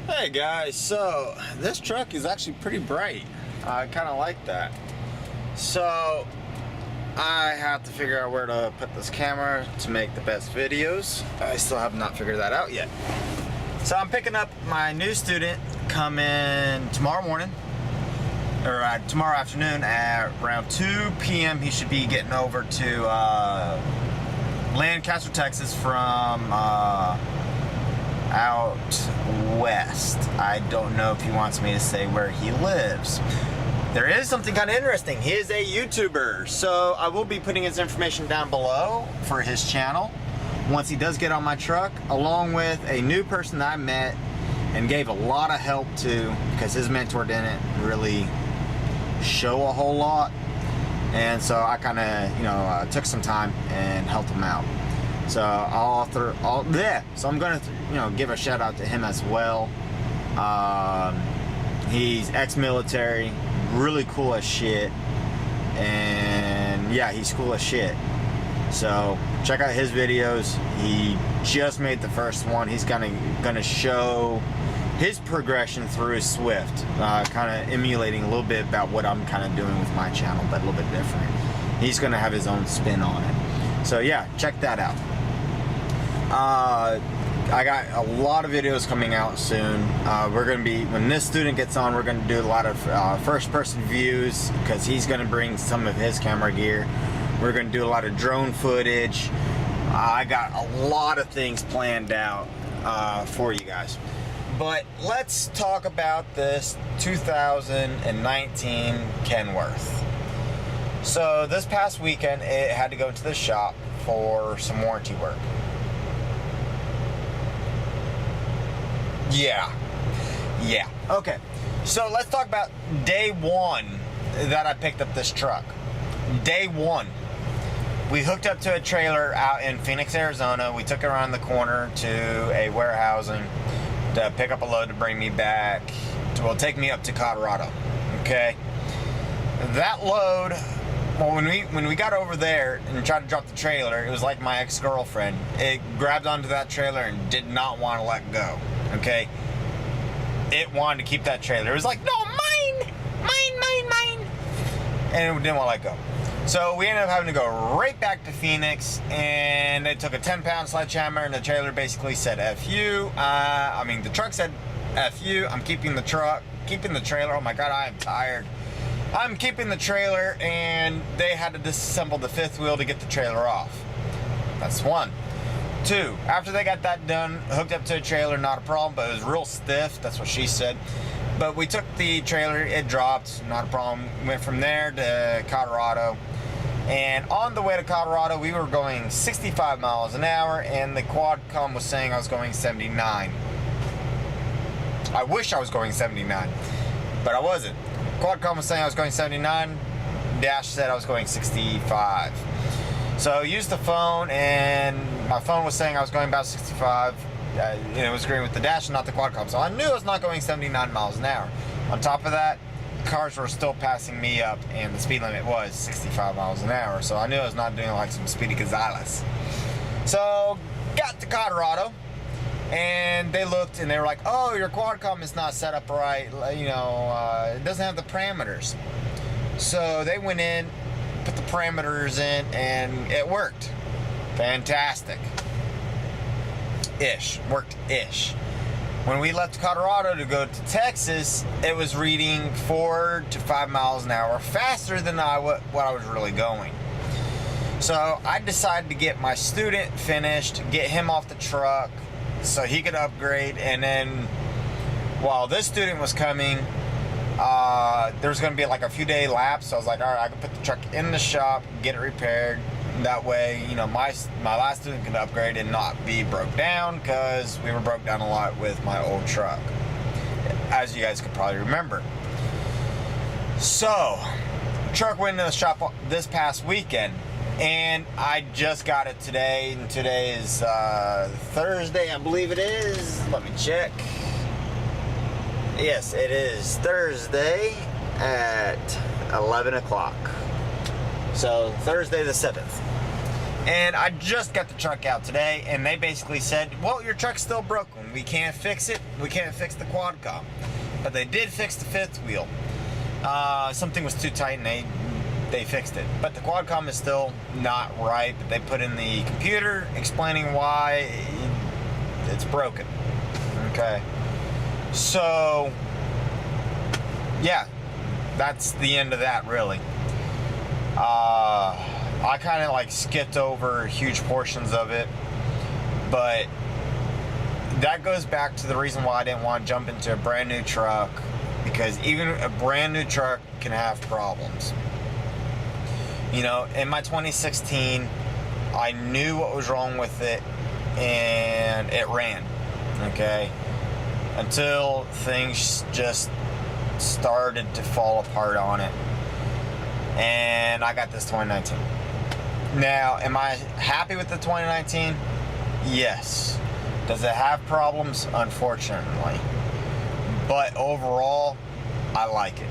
Hey guys, so this truck is actually pretty bright. I kind of like that. So I have to figure out where to put this camera to make the best videos. I still have not figured that out yet. So I'm picking up my new student coming tomorrow morning, or tomorrow afternoon at around 2 p.m. He should be getting over to Lancaster, Texas from out west. I don't know if he wants me to say where he lives. There is something kind of interesting. He is a YouTuber, so I will be putting his information down below for his channel once he does get on my truck, along with a new person that I met and gave a lot of help to, because his mentor didn't really show a whole lot, and so I kind of took some time and helped him out. So so I'm gonna give a shout out to him as well. He's ex-military, really cool as shit, and yeah, he's cool as shit. So check out his videos. He just made the first one. He's gonna show his progression through his Swift, kind of emulating a little bit about what I'm kind of doing with my channel, but a little bit different. He's gonna have his own spin on it. So yeah, check that out. I got a lot of videos coming out soon. When this student gets on, we're gonna do a lot of first-person views, because he's gonna bring some of his camera gear. We're gonna do a lot of drone footage. I got a lot of things planned out for you guys. But let's talk about this 2019 Kenworth. So this past weekend, it had to go to the shop for some warranty work. Yeah. Okay. So let's talk about day one that I picked up this truck. Day one. We hooked up to a trailer out in Phoenix, Arizona. We took it around the corner to a warehousing to pick up a load to bring me back. Take me up to Colorado. Okay. That load, well, when we got over there and tried to drop the trailer, it was like my ex-girlfriend. It grabbed onto that trailer and did not want to let go. Okay, it wanted to keep that trailer. It was like, no, mine, and it didn't want to let go. So we ended up having to go right back to Phoenix, and they took a 10-pound sledgehammer, and the trailer basically said F you. The truck said F you. I'm keeping the trailer. Oh my God, I am tired. I'm keeping the trailer, and they had to disassemble the fifth wheel to get the trailer off. That's one. Two, after they got that done, hooked up to a trailer, not a problem, but it was real stiff. That's what she said. But we took the trailer, it dropped, not a problem. Went from there to Colorado. And on the way to Colorado, we were going 65 miles an hour, and the Quadcom was saying I was going 79. I wish I was going 79, but I wasn't. Quadcom was saying I was going 79. Dash said I was going 65. So I used the phone, and my phone was saying I was going about 65. It was agreeing with the dash and not the Quadcom. So I knew I was not going 79 miles an hour. On top of that, cars were still passing me up, and the speed limit was 65 miles an hour. So I knew I was not doing like some Speedy Gonzales. So got to Colorado, and they looked, and they were like, oh, your Quadcom is not set up right. It doesn't have the parameters. So they went in, put the parameters in, and it worked. Fantastic. Worked-ish. When we left Colorado to go to Texas, it was reading 4 to 5 miles an hour faster than what I was really going. So I decided to get my student finished, get him off the truck so he could upgrade, and then while this student was coming, there was going to be like a few day lapse. So I was like, all right, I can put the truck in the shop, get it repaired. That way, my last student can upgrade and not be broke down, because we were broke down a lot with my old truck, as you guys could probably remember. So, truck went into the shop this past weekend, and I just got it today, and today is Thursday, I believe it is. Let me check. Yes, it is Thursday at 11 o'clock. So Thursday the 7th. And I just got the truck out today, and they basically said, well, your truck's still broken. We can't fix it. We can't fix the quad com. But they did fix the fifth wheel. Something was too tight, and they fixed it. But the quad com is still not right. But they put in the computer explaining why it's broken. Okay. So, yeah, that's the end of that, really. I kind of like skipped over huge portions of it, but that goes back to the reason why I didn't want to jump into a brand new truck, because even a brand new truck can have problems. You know, in my 2016, I knew what was wrong with it, and it ran, okay, until things just started to fall apart on it, and I got this 2019. Now, am I happy with the 2019? Yes. Does it have problems? Unfortunately. But overall, I like it.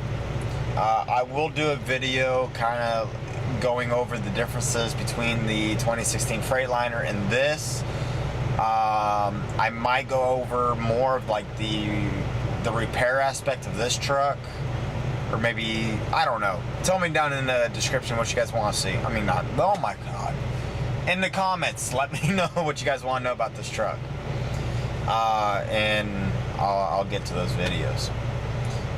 I will do a video kind of going over the differences between the 2016 Freightliner and this. I might go over more of like the repair aspect of this truck. Or maybe, I don't know. Tell me down in the description what you guys want to see. I mean, not, oh my God. In the comments, let me know what you guys want to know about this truck. And I'll get to those videos.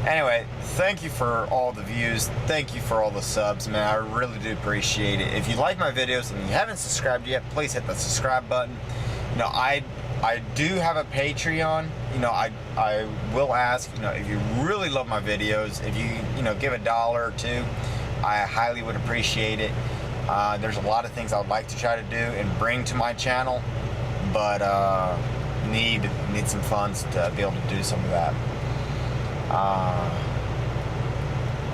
Anyway, thank you for all the views. Thank you for all the subs, man. I really do appreciate it. If you like my videos and you haven't subscribed yet, please hit the subscribe button. You know, I do have a Patreon. You know, I will ask, you know, if you really love my videos, if you know, give $1 or $2, I highly would appreciate it. There's a lot of things I would like to try to do and bring to my channel, but need some funds to be able to do some of that.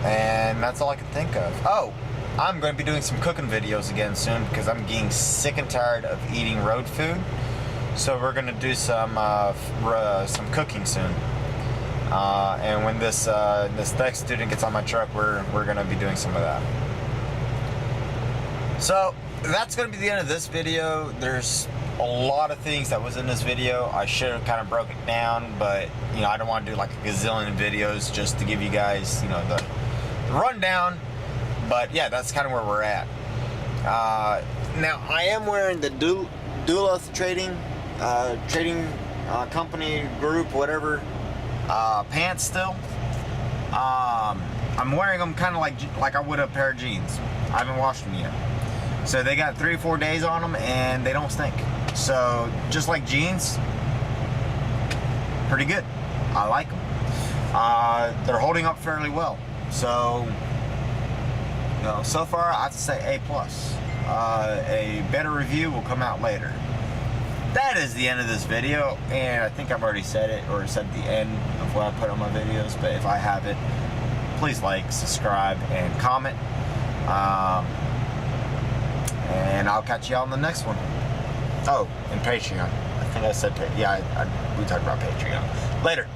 And that's all I can think of. Oh, I'm going to be doing some cooking videos again soon, because I'm getting sick and tired of eating road food. So we're gonna do some cooking soon, and when this next student gets on my truck, we're gonna be doing some of that. So that's gonna be the end of this video. There's a lot of things that was in this video. I should have kind of broke it down, but you know, I don't want to do like a gazillion videos just to give you guys, you know, the rundown. But yeah, that's kind of where we're at. Now I am wearing the Duluth Trading company group, whatever, pants still. I'm wearing them kind of like I would a pair of jeans. I haven't washed them yet, so they got 3 or 4 days on them and they don't stink. So just like jeans, pretty good. I like them. They're holding up fairly well. So, you know, so far I have to say A+. A better review will come out later. That is the end of this video, and I think I've already said it, or said the end of what I put on my videos, but if I haven't, please like, subscribe, and comment. And I'll catch you on the next one. Oh, and Patreon. I think I said, yeah, we talked about Patreon. Later.